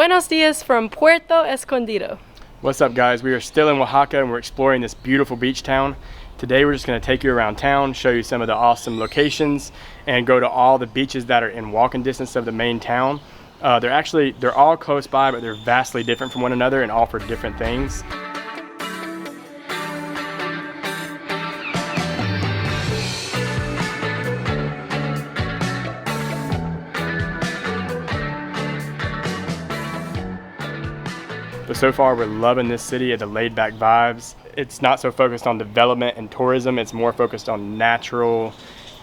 Buenos dias from Puerto Escondido. What's up, guys? We are still in Oaxaca and we're exploring this beautiful beach town. Today we're just going to take you around town, show you some of the awesome locations, and go to all the beaches that are in walking distance of the main town. They're all close by, but they're vastly different from one another and offer different things. But so far we're loving this city and the laid back vibes. It's not so focused on development and tourism, it's more focused on natural,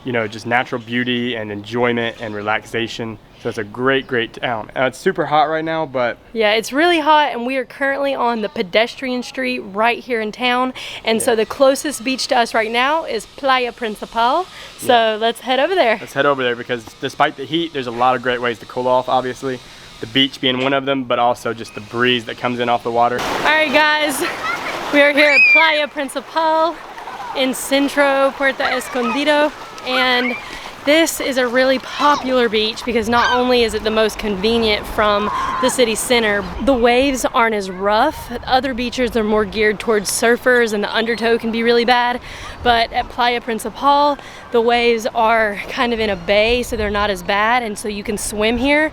just natural beauty and enjoyment and relaxation. So it's a great town. It's super hot right now, but... Yeah, it's really hot, and we are currently on the pedestrian street right here in town. And so the closest beach to us right now is Playa Principal. So let's head over there. Let's head over there because despite the heat, there's a lot of great ways to cool off, obviously. The beach being one of them, but also just the breeze that comes in off the water. All right, guys, we are here at Playa Principal in Centro, Puerto Escondido, and this is a really popular beach because not only is it the most convenient from the city center, the waves aren't as rough. Other beaches are more geared towards surfers and the undertow can be really bad, but at Playa Principal, the waves are kind of in a bay, so they're not as bad, and so you can swim here.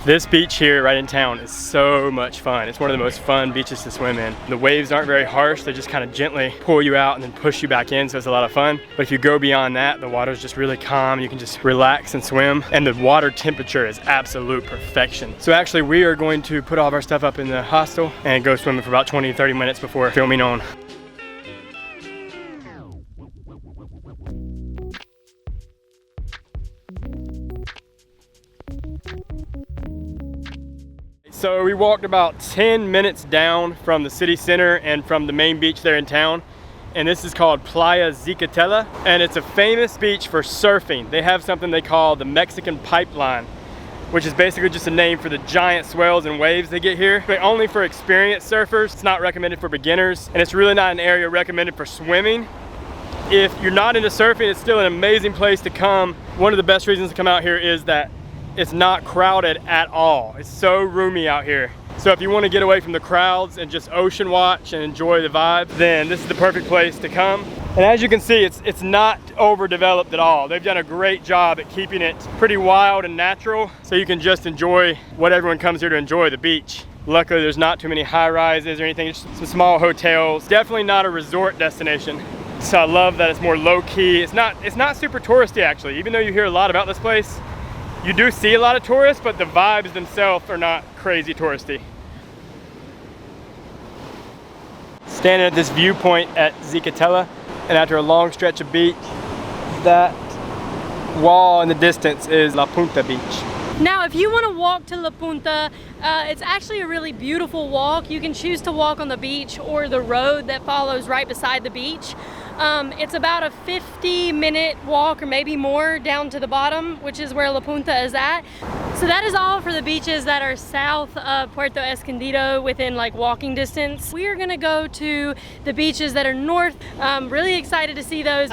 This beach here right in town is so much fun. It's one of the most fun beaches to swim in. The waves aren't very harsh. They just kind of gently pull you out and then push you back in, so it's a lot of fun. But if you go beyond that, the water's just really calm. You can just relax and swim. And the water temperature is absolute perfection. So actually we are going to put all of our stuff up in the hostel and go swimming for about 20-30 minutes before filming on. So we walked about 10 minutes down from the city center and from the main beach there in town. And this is called Playa Zicatela. And it's a famous beach for surfing. They have something they call the Mexican pipeline, which is basically just a name for the giant swells and waves they get here. But only for experienced surfers. It's not recommended for beginners. And it's really not an area recommended for swimming. If you're not into surfing, it's still an amazing place to come. One of the best reasons to come out here is that it's not crowded at all. It's so roomy out here. So if you want to get away from the crowds and just ocean watch and enjoy the vibe, then this is the perfect place to come. And as you can see, it's not overdeveloped at all. They've done a great job at keeping it pretty wild and natural, so you can just enjoy what everyone comes here to enjoy, the beach. Luckily, there's not too many high rises or anything, just some small hotels. Definitely not a resort destination. So I love that it's more low key. It's not super touristy actually, even though you hear a lot about this place. You do see a lot of tourists, but the vibes themselves are not crazy touristy. Standing at this viewpoint at Zicatela, and after a long stretch of beach, that wall in the distance is La Punta Beach. Now, if you want to walk to La Punta, it's actually a really beautiful walk. You can choose to walk on the beach or the road that follows right beside the beach. It's about a 50-minute walk or maybe more down to the bottom, which is where La Punta is at. So that is all for the beaches that are south of Puerto Escondido within like walking distance. We are gonna go to the beaches that are north. I'm really excited to see those.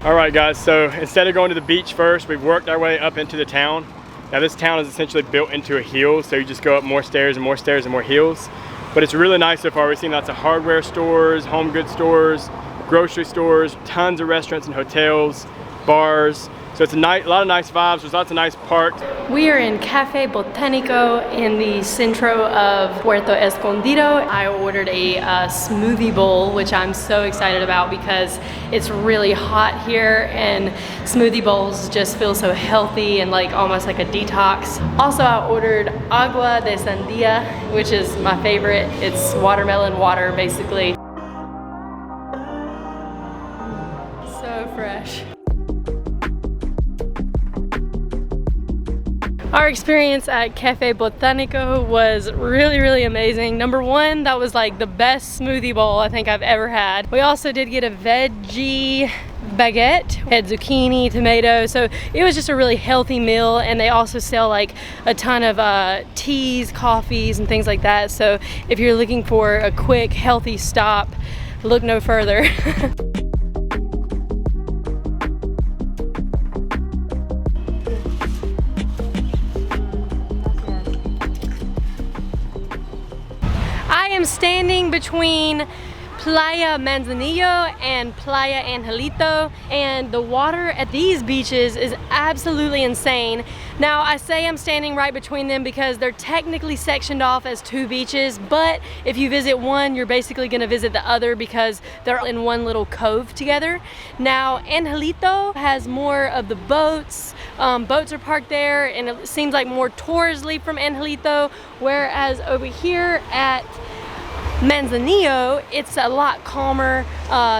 Alright guys, so instead of going to the beach first, we've worked our way up into the town. Now this town is essentially built into a hill, so you just go up more stairs and more stairs and more hills. But it's really nice so far. We've seen lots of hardware stores, home goods stores, grocery stores, tons of restaurants and hotels, bars. So it's a lot of nice vibes. There's lots of nice parks. We are in Cafe Botanico in the Centro of Puerto Escondido. I ordered a smoothie bowl, which I'm so excited about because it's really hot here and smoothie bowls just feel so healthy and like almost like a detox. Also, I ordered agua de sandia, which is my favorite. It's watermelon water, basically. So fresh. Our experience at Cafe Botanico was really amazing. Number one, that was like the best smoothie bowl I think I've ever had. We also did get a veggie baguette, had zucchini, tomato, so it was just a really healthy meal. And they also sell like a ton of teas, coffees, and things like that. So if you're looking for a quick, healthy stop, look no further. I am standing between Playa Manzanillo and Playa Angelito, and the water at these beaches is absolutely insane. Now, I say I'm standing right between them because they're technically sectioned off as two beaches, but if you visit one, you're basically gonna visit the other because they're in one little cove together. Now, Angelito has more of the boats. Boats are parked there, and it seems like more tours leave from Angelito, whereas over here at Manzanillo, it's a lot calmer.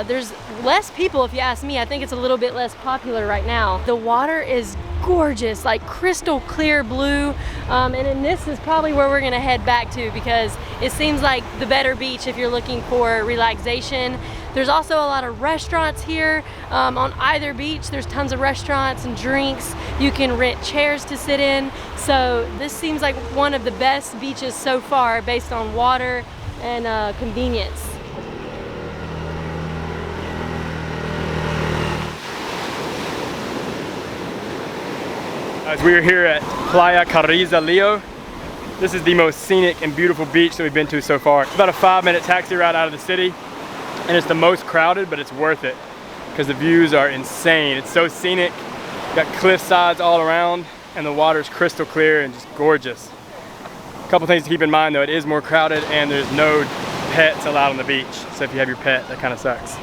There's less people, if you ask me. I think it's a little bit less popular right now. The water is gorgeous, like crystal clear blue, and then this is probably where we're gonna head back to because it seems like the better beach if you're looking for relaxation. There's also a lot of restaurants here. On either beach, there's tons of restaurants and drinks. You can rent chairs to sit in. So this seems like one of the best beaches so far based on water and convenience. Guys, we are here at Playa Carizalillo. This is the most scenic and beautiful beach that we've been to so far. It's about a 5-minute taxi ride out of the city, and it's the most crowded, but it's worth it because the views are insane. It's so scenic. You've got cliff sides all around, and the water's crystal clear and just gorgeous. A couple things to keep in mind though, it is more crowded and there's no pets allowed on the beach. So if you have your pet, that kind of sucks.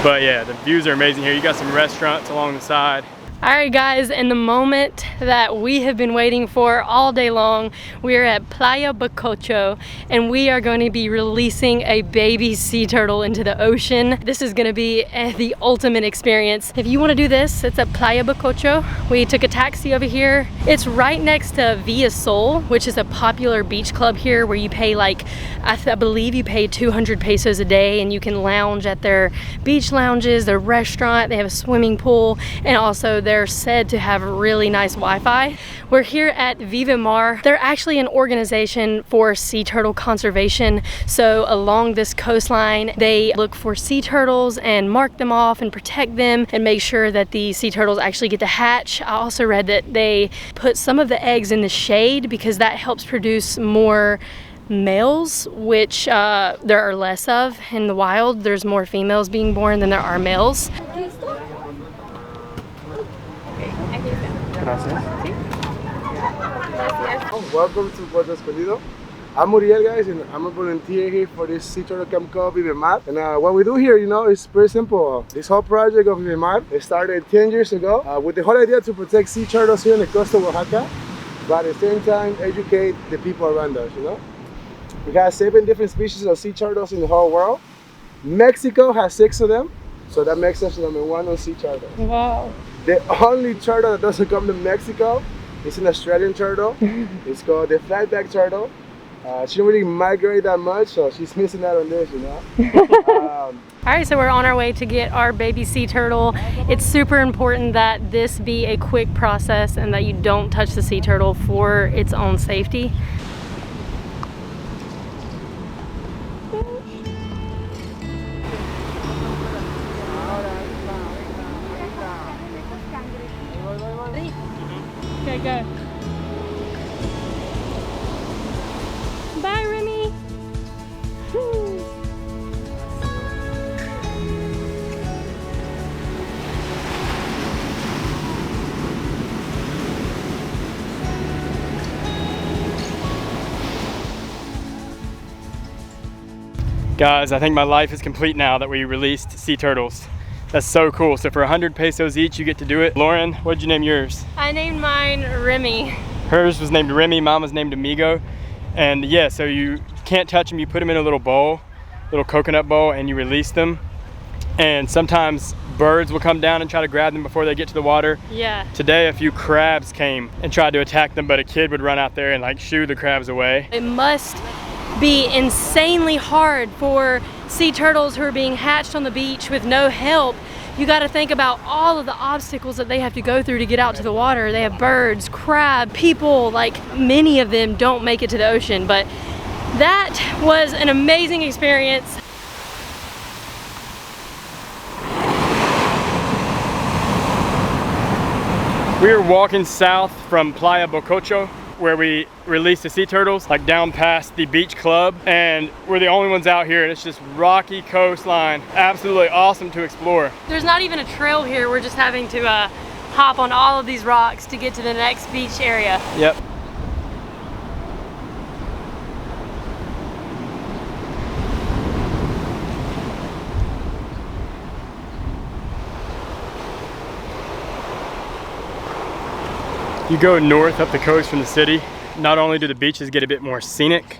But yeah, the views are amazing here. You got some restaurants along the side. All right guys, in the moment that we have been waiting for all day long, we are at Playa Bacocho, and we are going to be releasing a baby sea turtle into the ocean. This is going to be the ultimate experience. If you want to do this, it's at Playa Bacocho. We took a taxi over here. It's right next to Vive, which is a popular beach club here where you pay like, I believe you pay 200 pesos a day, and you can lounge at their beach lounges, their restaurant. They have a swimming pool, and also they're said to have really nice Wi-Fi. We're here at Vive. They're actually an organization for sea turtle conservation. So along this coastline, they look for sea turtles and mark them off and protect them and make sure that the sea turtles actually get to hatch. I also read that they put some of the eggs in the shade because that helps produce more males, which there are less of in the wild. There's more females being born than there are males. Welcome to Puerto Escondido. I'm Uriel, guys, and I'm a volunteer here for this sea turtle camp called Vive. And what we do here, is pretty simple. This whole project of Vive, it started 10 years ago with the whole idea to protect sea turtles here on the coast of Oaxaca, but at the same time educate the people around us, We have 7 different species of sea turtles in the whole world. Mexico has 6 of them, so that makes us #1 on sea turtles. Wow. The only turtle that doesn't come to Mexico is an Australian turtle. It's called the flatback turtle. She don't really migrate that much, so she's missing out on this, All right, so we're on our way to get our baby sea turtle. It's super important that this be a quick process and that you don't touch the sea turtle for its own safety. Okay, go. Bye, Remy. Guys, I think my life is complete now that we released sea turtles. That's so cool. So for 100 pesos each, you get to do it. Lauren, what'd you name yours? I named mine Remy. Hers was named Remy, mine was named Amigo. And yeah, so you can't touch them. You put them in a little bowl, little coconut bowl, and you release them. And sometimes birds will come down and try to grab them before they get to the water. Yeah. Today, a few crabs came and tried to attack them, but a kid would run out there and like shoo the crabs away. It must be insanely hard for sea turtles who are being hatched on the beach with no help you got to think about all of the obstacles that they have to go through to get out to the water. They have birds, crab, people, like many of them don't make it to the ocean, but that was an amazing experience. We are walking south from Playa Bacocho, where we release the sea turtles, like down past the beach club, and we're the only ones out here, and it's just rocky coastline. Absolutely awesome to explore. There's not even a trail here. We're just having to hop on all of these rocks to get to the next beach area. Yep. You go north up the coast from the city, not only do the beaches get a bit more scenic,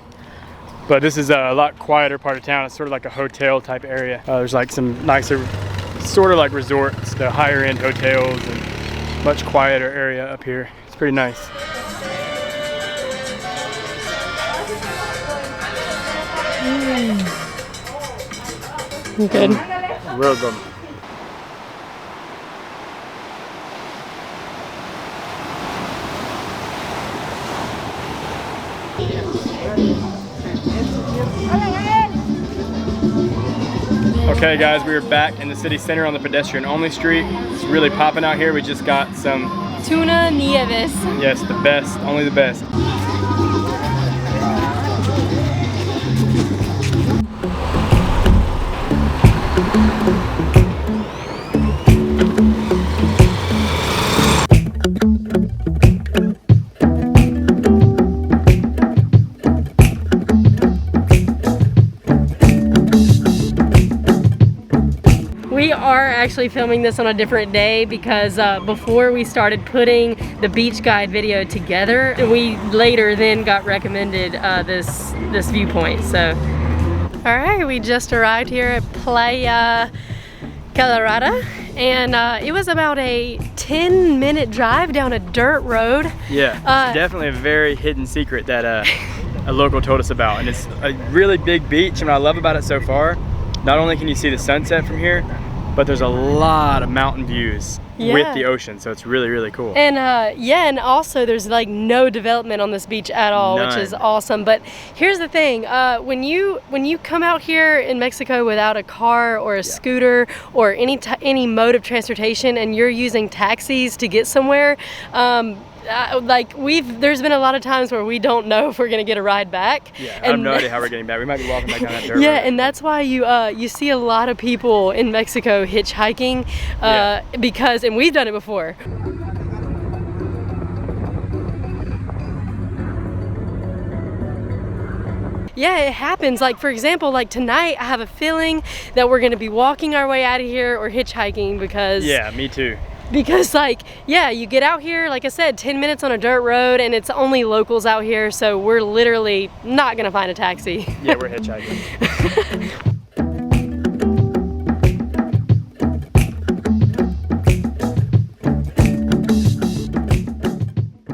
but this is a lot quieter part of town. It's sort of like a hotel type area. There's like some nicer, sort of like resorts, the higher end hotels, and much quieter area up here. It's pretty nice. Good. Real good. Okay guys, we are back in the city center on the pedestrian only street. It's really popping out here. We just got some Tuna nieves. yes, the best, only the best. We are actually filming this on a different day because before we started putting the beach guide video together, we later then got recommended this viewpoint. So, all right, we just arrived here at Playa Colorada, and it was about a 10-minute drive down a dirt road. Yeah, it's definitely a very hidden secret that a local told us about, and it's a really big beach. And what I love about it so far, not only can you see the sunset from here, but there's a lot of mountain views with the ocean, so it's really, really cool. And yeah, and also there's like no development on this beach at all. None. Which is awesome. But here's the thing, when you come out here in Mexico without a car or a scooter or any mode of transportation, and you're using taxis to get somewhere, like there's been a lot of times where we don't know if we're gonna get a ride back. Yeah, I have no idea how we're getting back. We might be walking back down that dirt yeah, road. and that's why you see a lot of people in Mexico hitchhiking, because, and we've done it before. Yeah, it happens. Like, for example, like tonight, I have a feeling that we're gonna be walking our way out of here or hitchhiking because... Yeah, me too. Because like, yeah, you get out here, like I said, 10 minutes on a dirt road, and it's only locals out here, so we're literally not gonna find a taxi. Yeah, we're hitchhiking.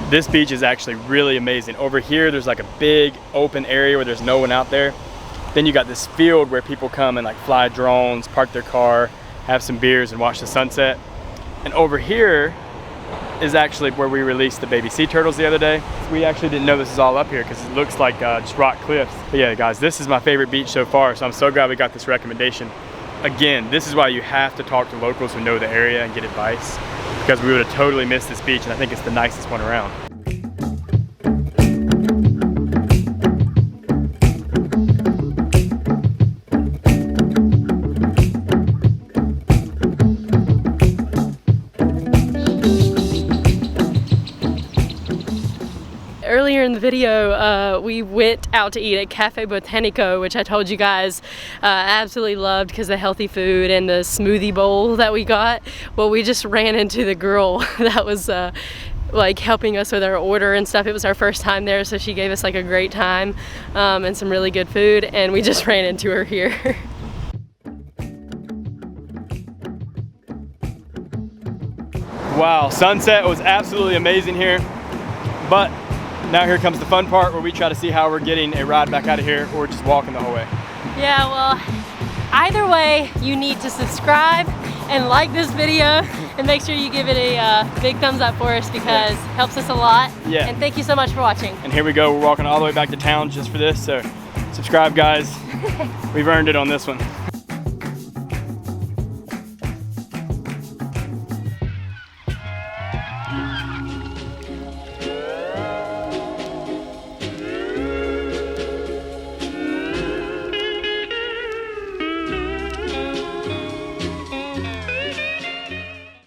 This beach is actually really amazing. Over here, there's like a big open area where there's no one out there. Then you got this field where people come and like fly drones, park their car, have some beers, and watch the sunset. And over here is actually where we released the baby sea turtles the other day. We actually didn't know this is all up here because it looks like just rock cliffs. But yeah, guys, this is my favorite beach so far, so I'm so glad we got this recommendation. Again, this is why you have to talk to locals who know the area and get advice, because we would have totally missed this beach, and I think it's the nicest one around. Earlier in the video, we went out to eat at Cafe Botanico, which I told you guys absolutely loved because of the healthy food and the smoothie bowl that we got. Well, we just ran into the girl that was like helping us with our order and stuff. It was our first time there, so she gave us like a great time and some really good food, and we just ran into her here. Wow, sunset was absolutely amazing here, but now here comes the fun part where we try to see how we're getting a ride back out of here or just walking the whole way. Yeah, well, Either way, you need to subscribe and like this video and make sure you give it a big thumbs up for us because it helps us a lot. Yeah. And thank you so much for watching. And here we go, we're walking all the way back to town just for this, so subscribe guys. We've earned it on this one.